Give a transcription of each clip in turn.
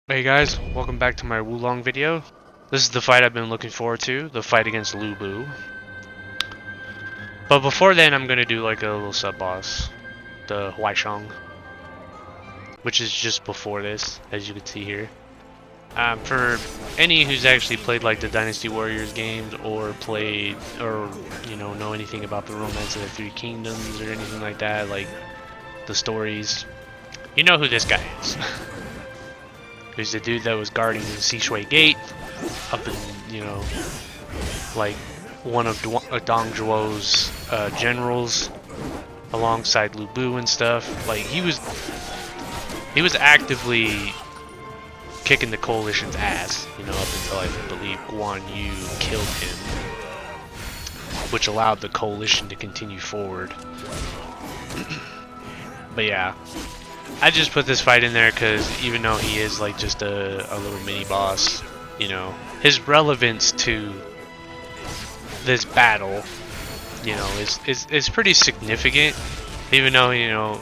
Hey guys, welcome back to my Wulong video. This is the fight I've been looking forward to, the fight against Lu Bu. But before then, I'm gonna do like a little sub-boss, the Huaishang, which is just before this, as you can see here. For any who's actually played like the Dynasty Warriors games, or played, or know anything about the Romance of the Three Kingdoms, or anything like that, like the stories, you know who this guy is. He's the dude that was guarding the Sishui Gate up in, like one of Dong Zhuo's generals alongside Lu Bu and stuff. Like he was actively kicking the coalition's ass, up until I believe Guan Yu killed him, which allowed the coalition to continue forward. But yeah, I just put this fight in there because even though he is like just a little mini boss, his relevance to this battle, is pretty significant. Even though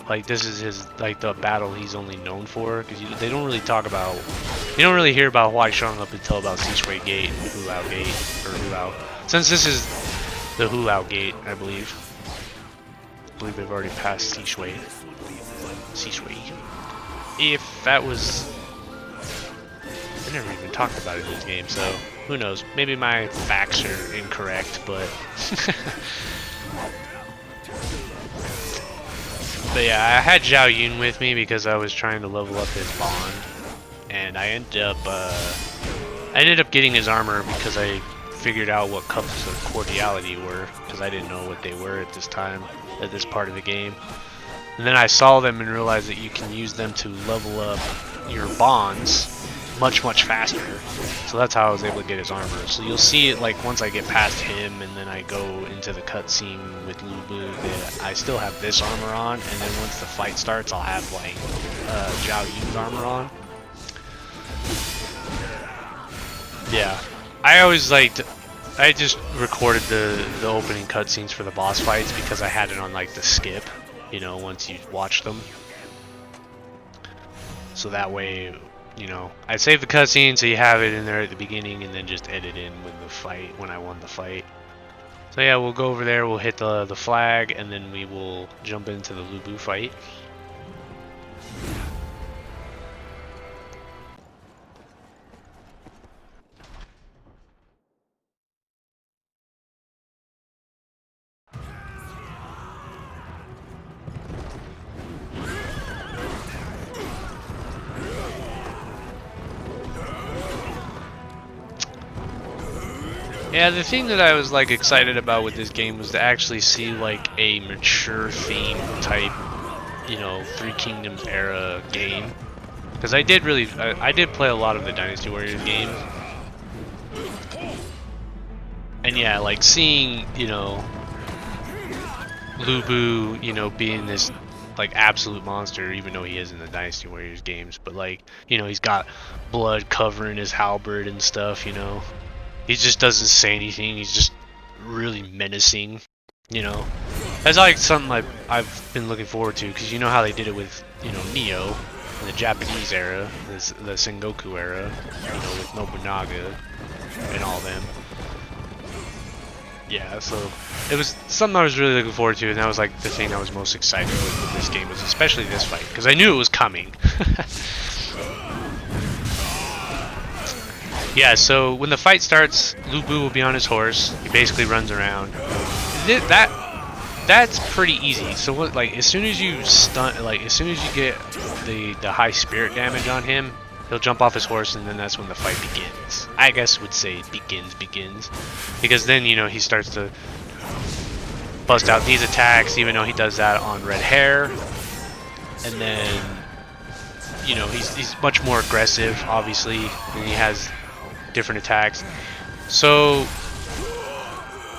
like this is his the battle he's only known for, because they don't really talk about, you don't really hear about Huaishang up until about Sishui Gate and Hulao Gate, or Hulao. Since this is the Hulao Gate, I believe they've already passed Sishui. If that was, I never even talked about it in this game, so who knows? Maybe my facts are incorrect, but but yeah, I had Zhao Yun with me because I was trying to level up his bond, and I ended up getting his armor because I figured out what cups of cordiality were, because I didn't know what they were at this time, at this part of the game. And then I saw them and realized that you can use them to level up your bonds much faster. So that's how I was able to get his armor. So you'll see it like once I get past him and then I go into the cutscene with Lu Bu, that I still have this armor on, and then once the fight starts I'll have like Zhao Yun's armor on. Yeah, I just recorded the opening cutscenes for the boss fights because I had it on like the skip, once you watch them. So that way, I save the cutscene so you have it in there at the beginning, and then just edit in when I won the fight. So yeah, we'll go over there, we'll hit the flag, and then we will jump into the Lu Bu fight. Yeah, the thing that I was like excited about with this game was to actually see like a mature theme type, Three Kingdoms era game. Because I did play a lot of the Dynasty Warriors games. And yeah, like seeing, Lu Bu, being this like absolute monster, even though he is in the Dynasty Warriors games, but like, he's got blood covering his halberd and stuff, He just doesn't say anything. He's just really menacing, That's like something I've been looking forward to, because you know how they did it with, Nioh in the Japanese era, the Sengoku era, with Nobunaga and all them. Yeah, so it was something I was really looking forward to, and that was like the thing I was most excited with this game, was especially this fight, because I knew it was coming. Yeah, so when the fight starts, Lu Bu will be on his horse. He basically runs around. That's pretty easy. So what, like as soon as you get the high spirit damage on him, he'll jump off his horse, and then that's when the fight begins. I guess would say begins, because then he starts to bust out these attacks, even though he does that on red hair, and then he's much more aggressive, obviously, and he has different attacks. So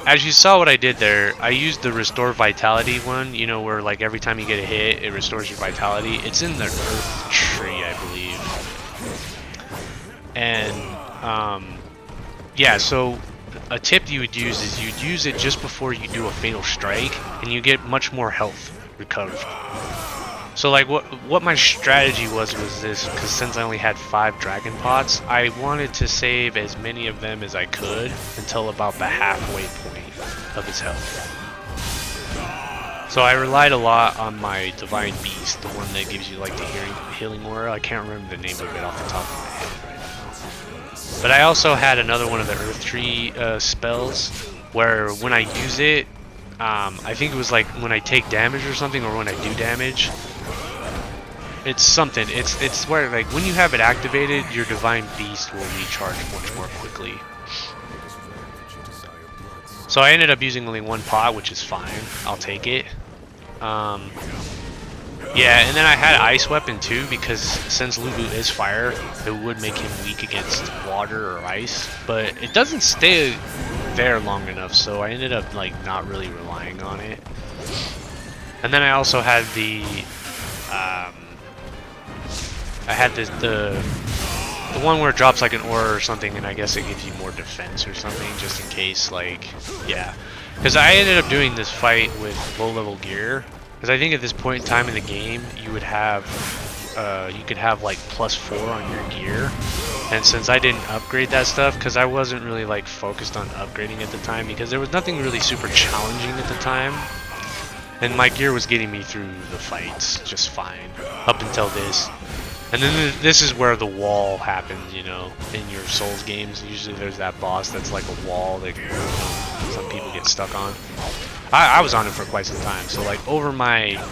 as you saw what I did there, I used the restore vitality one, where like every time you get a hit it restores your vitality. It's in the earth tree, I believe. And yeah, so a tip you would use is you'd use it just before you do a fatal strike, and you get much more health recovered. So like what my strategy was this, because since I only had 5 dragon pots, I wanted to save as many of them as I could until about the halfway point of his health. So I relied a lot on my divine beast, the one that gives you like the healing aura. I can't remember the name of it off the top of my head right now. But I also had another one of the earth tree spells, where when I use it, I think it was like when I take damage or something, or when I do damage. It's something. It's where like when you have it activated, your divine beast will recharge much more quickly. So I ended up using only 1 pot, which is fine. I'll take it. Yeah, and then I had ice weapon too, because since Lu Bu is fire, it would make him weak against water or ice, but it doesn't stay there long enough, so I ended up like not really relying on it. And then I also had the I had the one where it drops like an aura or something, and I guess it gives you more defense or something, just in case, like, yeah. Because I ended up doing this fight with low level gear, because I think at this point in time in the game, you would have, you could have like +4 on your gear. And since I didn't upgrade that stuff, because I wasn't really like focused on upgrading at the time, because there was nothing really super challenging at the time. And my gear was getting me through the fights just fine, up until this. And then this is where the wall happens, you know, in your Souls games. Usually there's that boss that's like a wall that, you know, some people get stuck on. I was on it for quite some time, so like over my,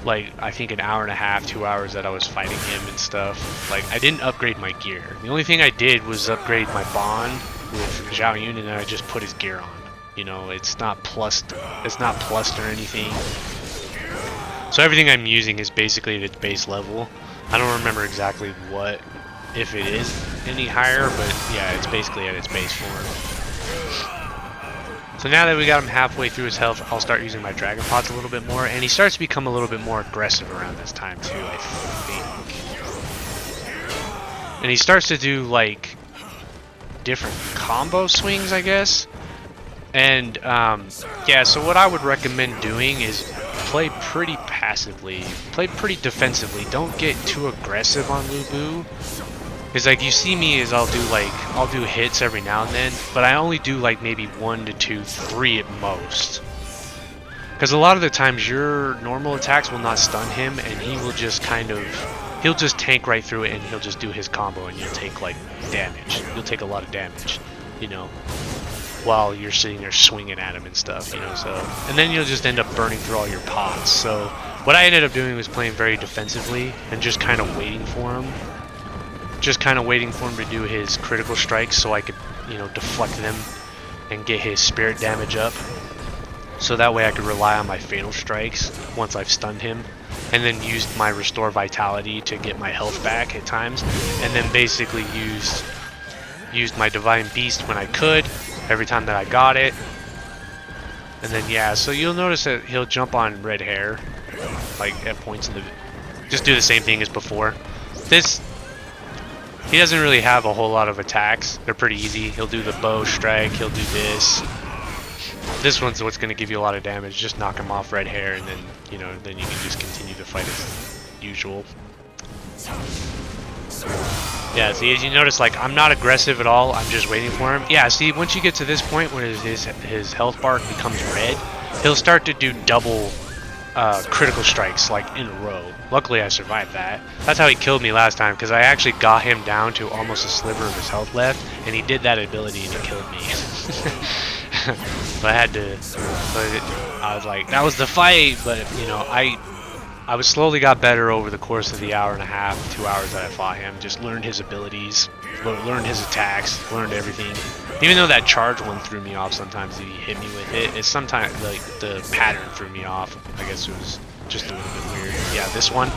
like, I think an hour and a half, 2 hours that I was fighting him and stuff, like, I didn't upgrade my gear. The only thing I did was upgrade my bond with Zhao Yun, and then I just put his gear on. You know, it's not plussed or anything. So everything I'm using is basically at its base level. I don't remember exactly what, if it is any higher, but yeah, it's basically at its base form. So now that we got him halfway through his health, I'll start using my dragon pots a little bit more, and he starts to become a little bit more aggressive around this time too, I think. And he starts to do like different combo swings, I guess. And yeah, so what I would recommend doing is play pretty passively, play pretty defensively. Don't get too aggressive on Lu Bu. Because like you see me is I'll do hits every now and then, but I only do like maybe 1 to 2, 3 at most. Because a lot of the times your normal attacks will not stun him, and he will just he'll just tank right through it, and he'll just do his combo, and you'll take like damage. You'll take a lot of damage, you know, while you're sitting there swinging at him and stuff, you know. So, and then you'll just end up burning through all your pots. So what I ended up doing was playing very defensively and just kind of waiting for him. Just kind of waiting for him to do his critical strikes so I could, you know, deflect them and get his spirit damage up. So that way I could rely on my fatal strikes once I've stunned him. And then used my restore vitality to get my health back at times. And then basically used my divine beast when I could, every time that I got it. And then yeah, so you'll notice that he'll jump on red hair, like at points in the, just do the same thing as before. He doesn't really have a whole lot of attacks. They're pretty easy. He'll do the bow strike, he'll do this. This one's what's going to give you a lot of damage. Just knock him off red hair, and then, you know, then you can just continue to fight as usual. Yeah, see, as you notice, like, I'm not aggressive at all. I'm just waiting for him. Yeah, see, once you get to this point where his health bar becomes red, he'll start to do double critical strikes, like, in a row. Luckily, I survived that. That's how he killed me last time, because I actually got him down to almost a sliver of his health left, and he did that ability, and he killed me. But I had to... I was like, that was the fight, but, you know, I was slowly got better over the course of the hour and a half, 2 hours that I fought him. Just learned his abilities, learned his attacks, learned everything. Even though that charge one threw me off sometimes, he hit me with it. It's sometimes, like, the pattern threw me off. I guess it was just a little bit weird. Yeah, this one.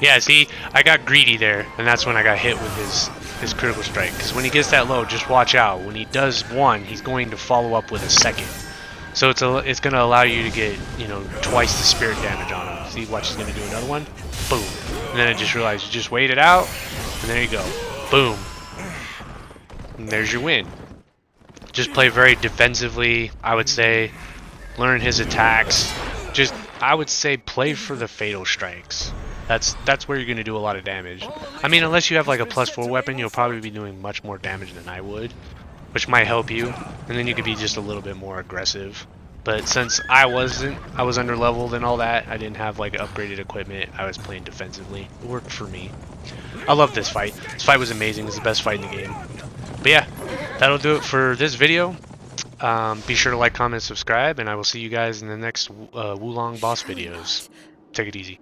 Yeah, see, I got greedy there, and that's when I got hit with his critical strike. Because when he gets that low, just watch out. When he does one, he's going to follow up with a second. So it's going to allow you to get, you know, twice the spirit damage on him. See, watch, he's going to do another one. Boom. And then I just realized you just wait it out, and there you go. Boom. And there's your win. Just play very defensively, I would say. Learn his attacks. Just I would say play for the fatal strikes. That's where you're going to do a lot of damage. I mean, unless you have like a +4 weapon, you'll probably be doing much more damage than I would, which might help you, and then you could be just a little bit more aggressive. But since I was under leveled and all that, I didn't have like upgraded equipment, I was playing defensively. It worked for me. I love this fight. This fight was amazing. It's the best fight in the game. But yeah, that'll do it for this video. Be sure to like, comment, subscribe, and I will see you guys in the next Wulong boss videos. Take it easy.